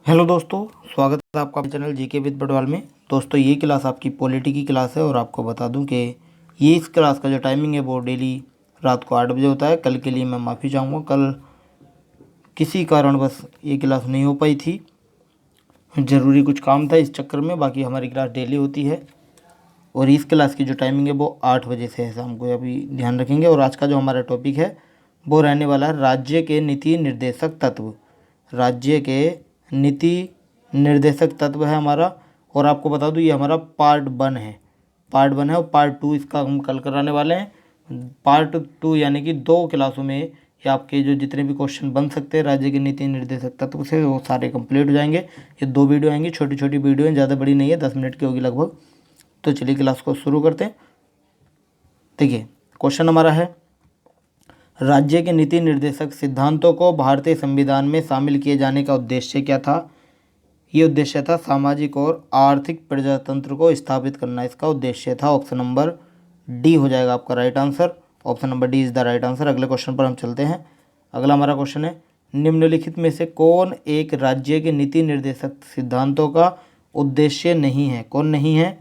Hello दोस्तों, स्वागत है आपका अपने चैनल जीके विद बटवाल में। दोस्तों, ये क्लास आपकी पॉलिटी की क्लास है और आपको बता दूं कि ये इस क्लास का जो टाइमिंग है वो डेली रात को 8 बजे होता है। कल के लिए मैं माफ़ी चाहूँगा, कल किसी कारणवश ये क्लास नहीं हो पाई थी, ज़रूरी कुछ काम था इस चक्कर में। बाकी हमारी क्लास डेली होती है और इस क्लास की जो टाइमिंग है वो 8 बजे से है शाम को, अभी ध्यान रखेंगे। और आज का जो हमारा टॉपिक है वो रहने वाला है राज्य के नीति निर्देशक तत्व। राज्य के नीति निर्देशक तत्व है हमारा। और आपको बता दूं ये हमारा पार्ट 1 है और पार्ट 2 इसका हम कल कराने वाले हैं। पार्ट 2 यानी कि 2 क्लासों में ये आपके जो जितने भी क्वेश्चन बन सकते हैं राज्य के नीति निर्देशक तत्व से वो सारे कंप्लीट हो जाएंगे। ये 2 वीडियो आएंगी, छोटी छोटी वीडियो हैं, ज़्यादा बड़ी नहीं है, 10 मिनट की होगी लगभग। तो चलिए क्लास को शुरू करते हैं। देखिए, क्वेश्चन हमारा है, राज्य के नीति निर्देशक सिद्धांतों को भारतीय संविधान में शामिल किए जाने का उद्देश्य क्या था? ये उद्देश्य था सामाजिक और आर्थिक प्रजातंत्र को स्थापित करना, इसका उद्देश्य था। ऑप्शन नंबर डी हो जाएगा आपका right answer. Option number D is the right answer. अगले क्वेश्चन पर हम चलते हैं। अगला हमारा क्वेश्चन है, निम्नलिखित में से कौन एक राज्य के नीति निर्देशक सिद्धांतों का उद्देश्य नहीं है? कौन नहीं है?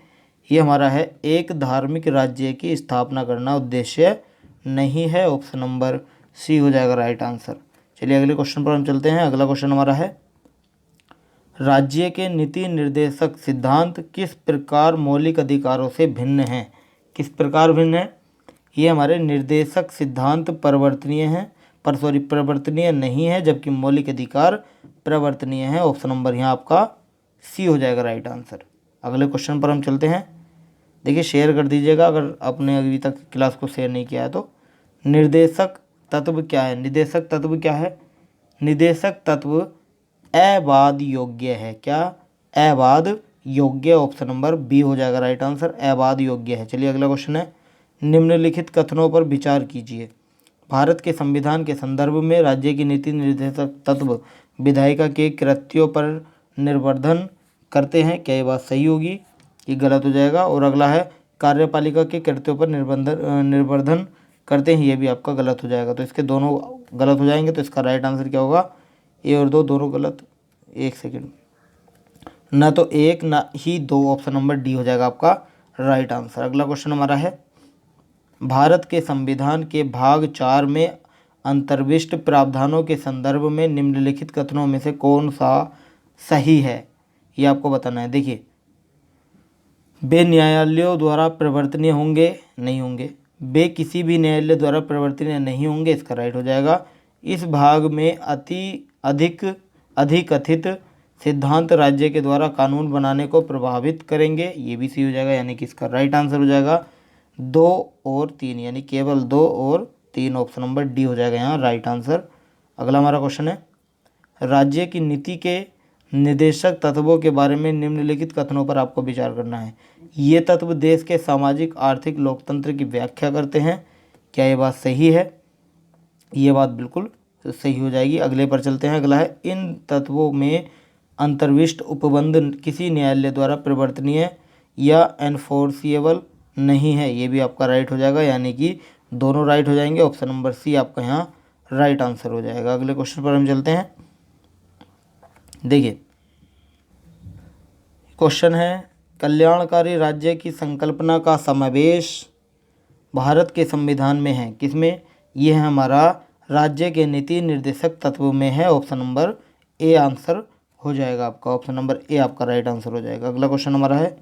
ये हमारा है, एक धार्मिक राज्य की स्थापना करना उद्देश्य नहीं है। ऑप्शन नंबर सी हो जाएगा राइट आंसर। चलिए अगले क्वेश्चन पर हम चलते हैं। अगला क्वेश्चन हमारा है, राज्य के नीति निर्देशक सिद्धांत किस प्रकार मौलिक अधिकारों से भिन्न हैं? किस प्रकार भिन्न है? ये हमारे निर्देशक सिद्धांत परिवर्तनीय नहीं है, जबकि मौलिक अधिकार परिवर्तनीय है। ऑप्शन नंबर यहाँ आपका सी हो जाएगा राइट आंसर। अगले क्वेश्चन पर हम चलते हैं। देखिए, शेयर कर दीजिएगा अगर आपने अभी तक क्लास को शेयर नहीं किया है तो। निर्देशक तत्व क्या है? निर्देशक तत्व क्या है? निर्देशक तत्व अवाद योग्य है। क्या? अवाद योग्य। ऑप्शन नंबर बी हो जाएगा राइट आंसर, अवाद योग्य है। चलिए अगला क्वेश्चन है, निम्नलिखित कथनों पर विचार कीजिए। भारत के संविधान के संदर्भ में राज्य की नीति निर्देशक तत्व विधायिका के कृत्यों पर निर्वर्धन करते हैं। क्या ये बात सही होगी? ये गलत हो जाएगा। और अगला है, कार्यपालिका के कृत्यों पर निर्वर्धन करते हैं। ये भी आपका गलत हो जाएगा। तो इसके दोनों गलत हो जाएंगे। तो इसका राइट आंसर क्या होगा? ए और दो दोनों गलत। एक सेकेंड, ना तो एक ना ही दो। ऑप्शन नंबर डी हो जाएगा आपका राइट आंसर। अगला क्वेश्चन हमारा है, भारत के संविधान के भाग 4 में अंतर्विष्ट प्रावधानों के संदर्भ में निम्नलिखित कथनों में से कौन सा सही है? ये आपको बताना है। देखिए, वे न्यायालयों द्वारा परिवर्तनीय होंगे, नहीं होंगे। वे किसी भी न्यायालय द्वारा परिवर्तनीय नहीं होंगे, इसका राइट हो जाएगा। इस भाग में अधिकथित सिद्धांत राज्य के द्वारा कानून बनाने को प्रभावित करेंगे, ये भी सी हो जाएगा। यानी कि इसका राइट आंसर हो जाएगा 2 और 3, यानी केवल 2 और 3। ऑप्शन नंबर डी हो जाएगा यहाँ राइट आंसर। अगला हमारा क्वेश्चन है, राज्य की नीति के निर्देशक तत्वों के बारे में निम्नलिखित कथनों पर आपको विचार करना है। ये तत्व देश के सामाजिक आर्थिक लोकतंत्र की व्याख्या करते हैं। क्या ये बात सही है? ये बात बिल्कुल सही हो जाएगी। अगले पर चलते हैं। अगला है, इन तत्वों में अंतर्विष्ट उपबंध किसी न्यायालय द्वारा परिवर्तनीय या एनफोर्सिएबल नहीं है। ये भी आपका राइट हो जाएगा, यानी कि दोनों राइट हो जाएंगे। ऑप्शन नंबर सी आपका यहाँ राइट आंसर हो जाएगा। अगले क्वेश्चन पर हम चलते हैं। देखिए, क्वेश्चन है, कल्याणकारी राज्य की संकल्पना का समावेश भारत के संविधान में है। किसमें? यह है हमारा राज्य के नीति निर्देशक तत्व में है। ऑप्शन नंबर ए आंसर हो जाएगा आपका। ऑप्शन नंबर ए आपका राइट आंसर हो जाएगा। अगला क्वेश्चन हमारा है,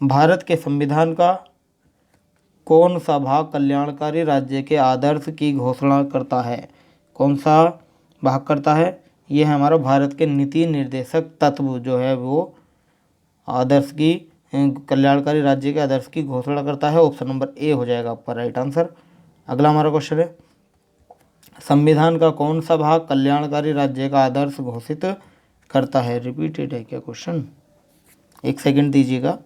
भारत के संविधान का कौन सा भाग कल्याणकारी राज्य के आदर्श की घोषणा करता है? कौन सा भाग करता है? यह है हमारा भारत के नीति निर्देशक तत्व जो है वो आदर्श की कल्याणकारी राज्य के आदर्श की घोषणा करता है। ऑप्शन नंबर ए हो जाएगा आपका राइट आंसर। अगला हमारा क्वेश्चन है, संविधान का कौन सा भाग कल्याणकारी राज्य का आदर्श घोषित करता है? रिपीटेड है क्या क्वेश्चन? एक सेकंड दीजिएगा।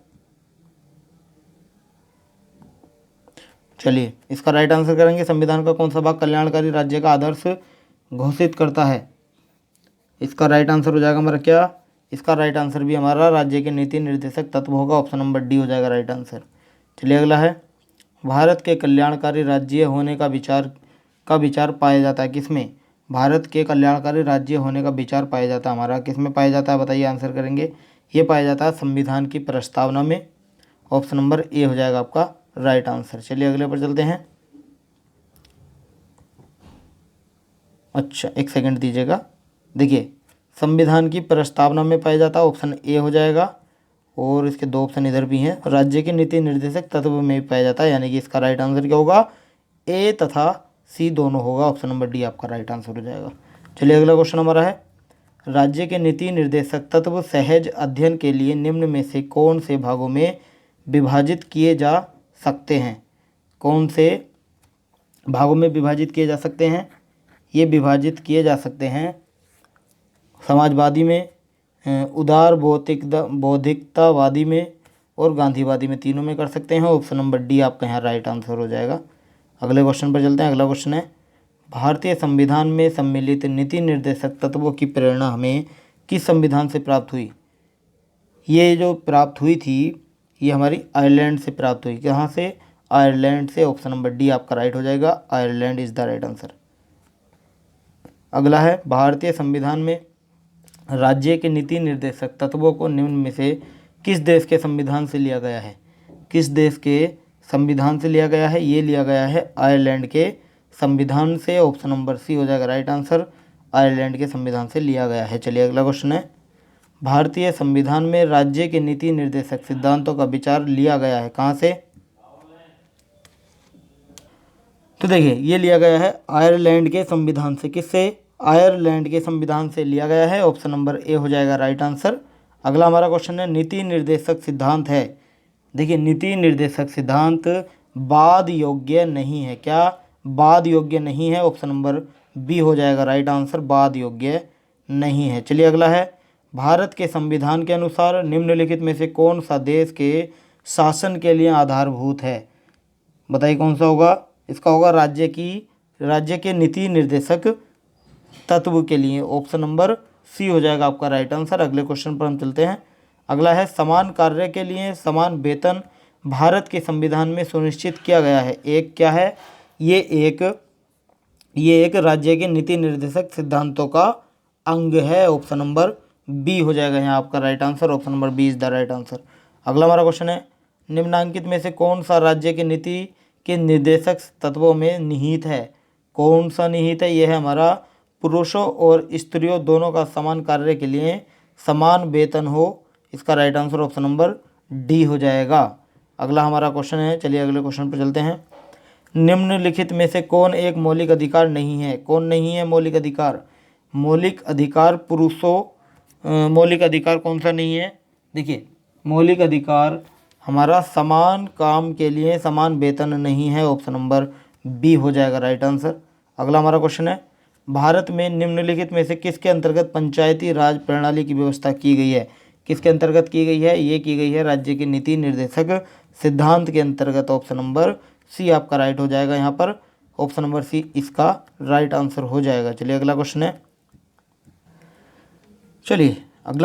चलिए, इसका राइट आंसर करेंगे, संविधान का कौन सा भाग कल्याणकारी राज्य का आदर्श घोषित करता है? इसका राइट आंसर हो जाएगा हमारा क्या? इसका राइट आंसर भी हमारा राज्य के नीति निर्देशक तत्व होगा। ऑप्शन नंबर डी हो जाएगा राइट आंसर। चलिए अगला है, भारत के कल्याणकारी राज्य होने का विचार पाया जाता है किसमें? भारत के कल्याणकारी राज्य होने का विचार पाया जाता है हमारा, किस में पाया जाता है बताइए, आंसर करेंगे। ये पाया जाता है संविधान की प्रस्तावना में। ऑप्शन नंबर ए हो जाएगा आपका राइट आंसर। चलिए अगले पर चलते हैं। अच्छा एक सेकंड दीजिएगा। देखिए संविधान की प्रस्तावना में पाया जाता है, ऑप्शन ए हो जाएगा। और इसके दो ऑप्शन इधर भी हैं, राज्य के नीति निर्देशक तत्व में भी पाया जाता है, यानी कि इसका राइट आंसर क्या होगा, ए तथा सी दोनों होगा। ऑप्शन नंबर डी आपका राइट आंसर हो जाएगा। चलिए अगला क्वेश्चन हमारा है, राज्य के नीति निर्देशक तत्व सहज अध्ययन के लिए निम्न में से कौन से भागों में विभाजित किए जा सकते हैं। कौन से भागों में विभाजित किए जा सकते हैं, ये विभाजित किए जा सकते हैं समाजवादी में, उदार बौद्धिकतावादी में और गांधीवादी में, तीनों में कर सकते हैं। ऑप्शन नंबर डी आपका यहाँ राइट आंसर हो जाएगा। अगले क्वेश्चन पर चलते हैं। अगला क्वेश्चन है, भारतीय संविधान में सम्मिलित नीति निर्देशक तत्वों की प्रेरणा हमें किस संविधान से प्राप्त हुई। ये जो प्राप्त हुई थी ये हमारी आयरलैंड से प्राप्त हुई। कहाँ से, आयरलैंड से। ऑप्शन नंबर डी आपका राइट हो जाएगा, Ireland is the right answer. अगला है, भारतीय संविधान में राज्य के नीति निर्देशक तत्वों को निम्न में से किस देश के संविधान से लिया गया है। किस देश के संविधान से लिया गया है, ये लिया गया है आयरलैंड के संविधान से। ऑप्शन नंबर सी हो जाएगा राइट आंसर, आयरलैंड के संविधान से लिया गया है। चलिए अगला क्वेश्चन है, भारतीय संविधान में राज्य के नीति निर्देशक सिद्धांतों का विचार लिया गया है कहाँ से। तो देखिए ये लिया गया है आयरलैंड के संविधान से। किससे, आयरलैंड के संविधान से लिया गया है। ऑप्शन नंबर ए हो जाएगा राइट आंसर। अगला हमारा क्वेश्चन है, नीति निर्देशक सिद्धांत है। देखिए नीति निर्देशक सिद्धांत वाद योग्य नहीं है। क्या, वाद योग्य नहीं है। ऑप्शन नंबर बी हो जाएगा राइट आंसर, वाद योग्य नहीं है। चलिए अगला है, भारत के संविधान के अनुसार निम्नलिखित में से कौन सा देश के शासन के लिए आधारभूत है। बताइए कौन सा होगा। इसका होगा राज्य के नीति निर्देशक तत्व के लिए। ऑप्शन नंबर सी हो जाएगा आपका राइट आंसर। अगले क्वेश्चन पर हम चलते हैं। अगला है, समान कार्य के लिए समान वेतन भारत के संविधान में सुनिश्चित किया गया है। एक क्या है, ये एक राज्य के नीति निर्देशक सिद्धांतों का अंग है। ऑप्शन नंबर बी हो जाएगा यहाँ आपका right answer. Option number B is the right answer. अगला हमारा क्वेश्चन है, निम्नलिखित में से कौन सा राज्य के नीति के निर्देशक तत्वों में निहित है। कौन सा निहित है, यह है हमारा पुरुषों और स्त्रियों दोनों का समान कार्य के लिए समान वेतन हो। इसका right answer option number D हो जाएगा। अगला हमारा क्वेश्चन है, चलिए अगले क्वेश्चन पर चलते हैं। निम्नलिखित में से कौन एक मौलिक अधिकार नहीं है। कौन नहीं है मौलिक अधिकार, मौलिक अधिकार मौलिक अधिकार कौन सा नहीं है। देखिए मौलिक अधिकार हमारा समान काम के लिए समान वेतन नहीं है। ऑप्शन नंबर बी हो जाएगा राइट आंसर। अगला हमारा क्वेश्चन है, भारत में निम्नलिखित में से किसके अंतर्गत पंचायती राज प्रणाली की व्यवस्था की गई है। किसके अंतर्गत की गई है, ये की गई है राज्य के नीति निर्देशक सिद्धांत के अंतर्गत। ऑप्शन नंबर सी आपका राइट हो जाएगा यहाँ पर। ऑप्शन नंबर सी इसका राइट आंसर हो जाएगा। चलिए अगला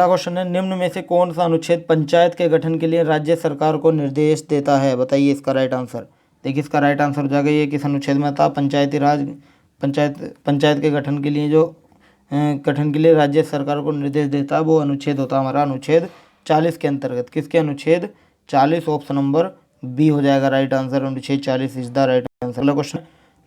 क्वेश्चन है, निम्न में से कौन सा अनुच्छेद पंचायत के गठन के लिए राज्य सरकार को निर्देश देता है। बताइए इसका राइट आंसर। देखिए इसका राइट आंसर हो जाएगा, ये किस अनुच्छेद में था, पंचायती राज पंचायत के गठन के लिए राज्य सरकार को निर्देश देता है, वो अनुच्छेद होता है हमारा अनुच्छेद 40 के अंतर्गत। किसके, अनुच्छेद 40। ऑप्शन नंबर बी हो जाएगा राइट आंसर, अनुच्छेद 40 इज द राइट आंसर। अगला क्वेश्चन,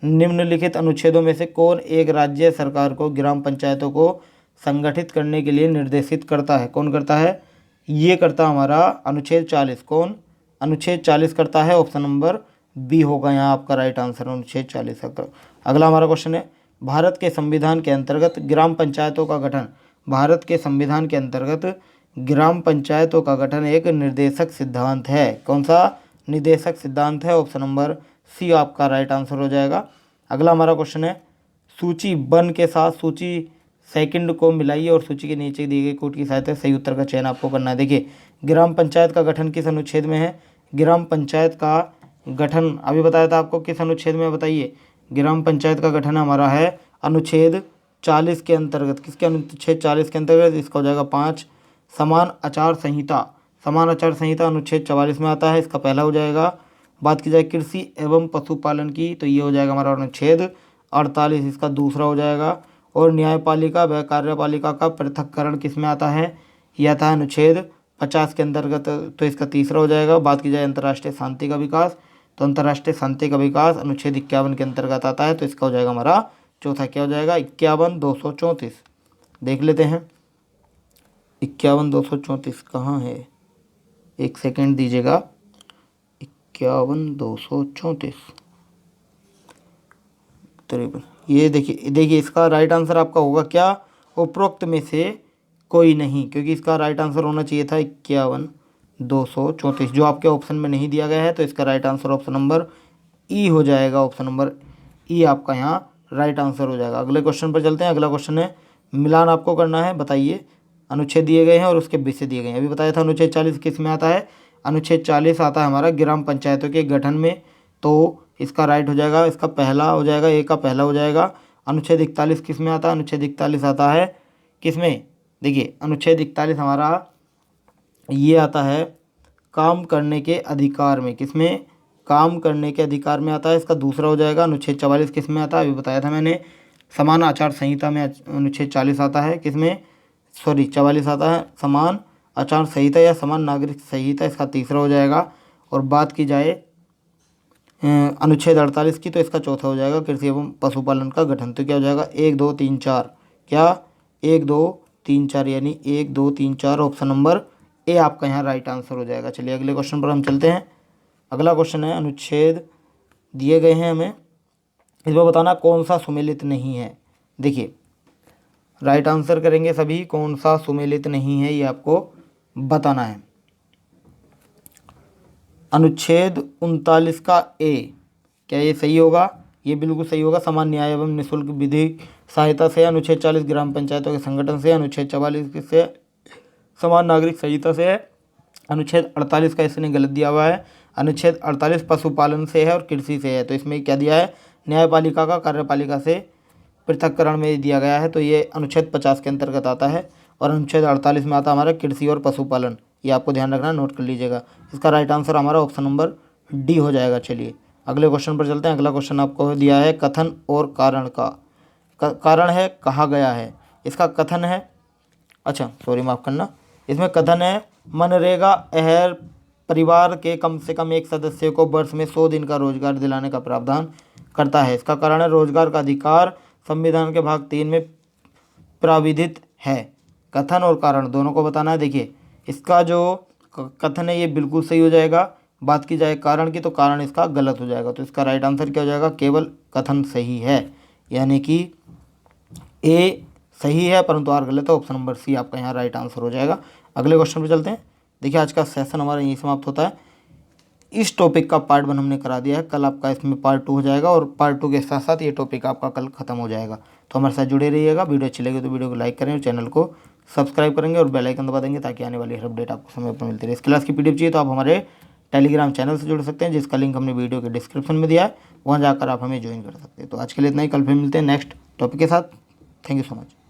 निम्नलिखित अनुच्छेदों में से कौन एक राज्य सरकार को ग्राम पंचायतों को संगठित करने के लिए निर्देशित करता है। कौन करता है, ये करता हमारा अनुच्छेद 40। कौन, अनुच्छेद 40 करता है। ऑप्शन नंबर बी होगा यहाँ आपका राइट आंसर, अनुच्छेद 40। अगला हमारा क्वेश्चन है, भारत के संविधान के अंतर्गत ग्राम पंचायतों का गठन, भारत के संविधान के अंतर्गत ग्राम पंचायतों का गठन एक निर्देशक सिद्धांत है। कौन सा निर्देशक सिद्धांत है। ऑप्शन नंबर सी आपका राइट आंसर हो जाएगा। अगला हमारा क्वेश्चन है, सूची 1 के साथ सूची सेकंड को मिलाइए और सूची के नीचे दी गई कोड की सहायता से सही उत्तर का चयन आपको करना है। देखिए ग्राम पंचायत का गठन किस अनुच्छेद में है। ग्राम पंचायत का गठन अभी बताया था आपको, किस अनुच्छेद में बताइए। ग्राम पंचायत का गठन हमारा है अनुच्छेद 40 के अंतर्गत। किसके, अनुच्छेद 40 के अंतर्गत। इसका हो जाएगा 5। समान आचार संहिता, समान आचार संहिता अनुच्छेद 44 में आता है, इसका पहला हो जाएगा। बात की जाए कृषि एवं पशुपालन की, तो ये हो जाएगा हमारा अनुच्छेद 48, इसका दूसरा हो जाएगा। और न्यायपालिका व कार्यपालिका का पृथक्करण किस में आता है? यह आता है अनुच्छेद 50 के अंतर्गत, तो इसका तीसरा हो जाएगा। बात की जाए अंतर्राष्ट्रीय शांति का विकास, तो अंतर्राष्ट्रीय शांति का विकास अनुच्छेद 51 के अंतर्गत आता है, तो इसका हो जाएगा हमारा चौथा। क्या हो जाएगा? 51,234। देख लेते हैं 51,234 कहाँ है, एक सेकेंड दीजिएगा। 51,234 53। ये देखिए इसका राइट आंसर आपका होगा क्या? उपरोक्त में से कोई नहीं, क्योंकि इसका राइट आंसर होना चाहिए था 51,234, जो आपके ऑप्शन में नहीं दिया गया है। तो इसका राइट आंसर ऑप्शन नंबर ई हो जाएगा। ऑप्शन नंबर ई आपका यहाँ राइट आंसर हो जाएगा। अगले क्वेश्चन पर चलते हैं। अगला क्वेश्चन है, मिलान आपको करना है। बताइए, अनुच्छेद दिए गए हैं और उसके विषय दिए गए हैं। अभी बताया था अनुच्छेद 40 किस में आता है? अनुच्छेद 40 आता है हमारा ग्राम पंचायतों के गठन में, तो इसका राइट हो जाएगा, इसका पहला हो जाएगा, ए का पहला हो जाएगा। अनुच्छेद 41 किस में आता है? अनुच्छेद 41 आता है किस में? देखिए अनुच्छेद 41 हमारा ये आता है काम करने के अधिकार में। किस में? काम करने के अधिकार में आता है, इसका दूसरा हो जाएगा। अनुच्छेद 44 किस में आता है? अभी बताया था मैंने, समान आचार संहिता में अनुच्छेद 40 आता है। किस में? 44 आता है, समान आचार संहिता या समान नागरिक संहिता, इसका तीसरा हो जाएगा। और बात की जाए अनुच्छेद 48 की, तो इसका चौथा हो जाएगा, कृषि एवं पशुपालन का गठन। तो क्या हो जाएगा? 1 2 3 4। क्या? 1 2 3 4, यानी 1 2 3 4 ऑप्शन नंबर ए आपका यहाँ राइट आंसर हो जाएगा। चलिए अगले क्वेश्चन पर हम चलते हैं। अगला क्वेश्चन है, अनुच्छेद दिए गए हैं हमें, इसमें बताना कौन सा सुमेलित नहीं है। देखिए राइट आंसर करेंगे सभी, कौन सा सुमेलित नहीं है ये आपको बताना है। अनुच्छेद 39 का ए, क्या ये सही होगा? ये बिल्कुल सही होगा। समान न्याय एवं निःशुल्क विधिक सहायता से। अनुच्छेद 40 ग्राम पंचायतों के संगठन से। अनुच्छेद 44 से समान नागरिक संहिता से है। अनुच्छेद 48 का इसने गलत दिया हुआ है। अनुच्छेद 48 पशुपालन से है और कृषि से है, तो इसमें क्या दिया है? न्यायपालिका का कार्यपालिका से पृथक्करण में दिया गया है, तो ये अनुच्छेद 50 के अंतर्गत आता है। और अनुच्छेद 48 में आता हमारा कृषि और पशुपालन, ये आपको ध्यान रखना, नोट कर लीजिएगा। इसका राइट आंसर हमारा ऑप्शन नंबर डी हो जाएगा। चलिए अगले क्वेश्चन पर चलते हैं। अगला क्वेश्चन आपको दिया है कथन और कारण का। कारण है कहा गया है, इसका कथन है, अच्छा सॉरी माफ़ करना, इसमें कथन है मनरेगा अहर परिवार के कम से कम एक सदस्य को वर्ष में 100 दिन का रोजगार दिलाने का प्रावधान करता है। इसका कारण है रोजगार का अधिकार संविधान के भाग 3 में प्राविधित है। कथन और कारण दोनों को बताना है। देखिए इसका जो कथन है ये बिल्कुल सही हो जाएगा। बात की जाए कारण की, तो कारण इसका गलत हो जाएगा। तो इसका राइट आंसर क्या हो जाएगा? केवल कथन सही है, यानी कि ए सही है परंतु आर गलत है। ऑप्शन नंबर सी आपका यहाँ राइट आंसर हो जाएगा। अगले क्वेश्चन पे चलते हैं। देखिए आज का सेशन हमारा यहीं समाप्त होता है। इस टॉपिक का पार्ट 1 हमने करा दिया है, कल आपका इसमें पार्ट 2 हो जाएगा और पार्ट 2 के साथ साथ ये टॉपिक आपका कल खत्म हो जाएगा। तो हमारे साथ जुड़े रहिएगा। वीडियो अच्छी लगे तो वीडियो को लाइक करें और चैनल को सब्सक्राइब करेंगे और बेल आइकन दबा देंगे ताकि आने वाली हर अपडेट आपको समय पर मिलती रहे। इस क्लास की पीडीएफ चाहिए तो आप हमारे टेलीग्राम चैनल से जुड़ सकते हैं, जिसका लिंक हमने वीडियो के डिस्क्रिप्शन में दिया है, वहाँ जाकर आप हमें ज्वाइन कर सकते हैं। तो आज के लिए इतना ही, कल फिर मिलते हैं नेक्स्ट टॉपिक के साथ। Thank you so much.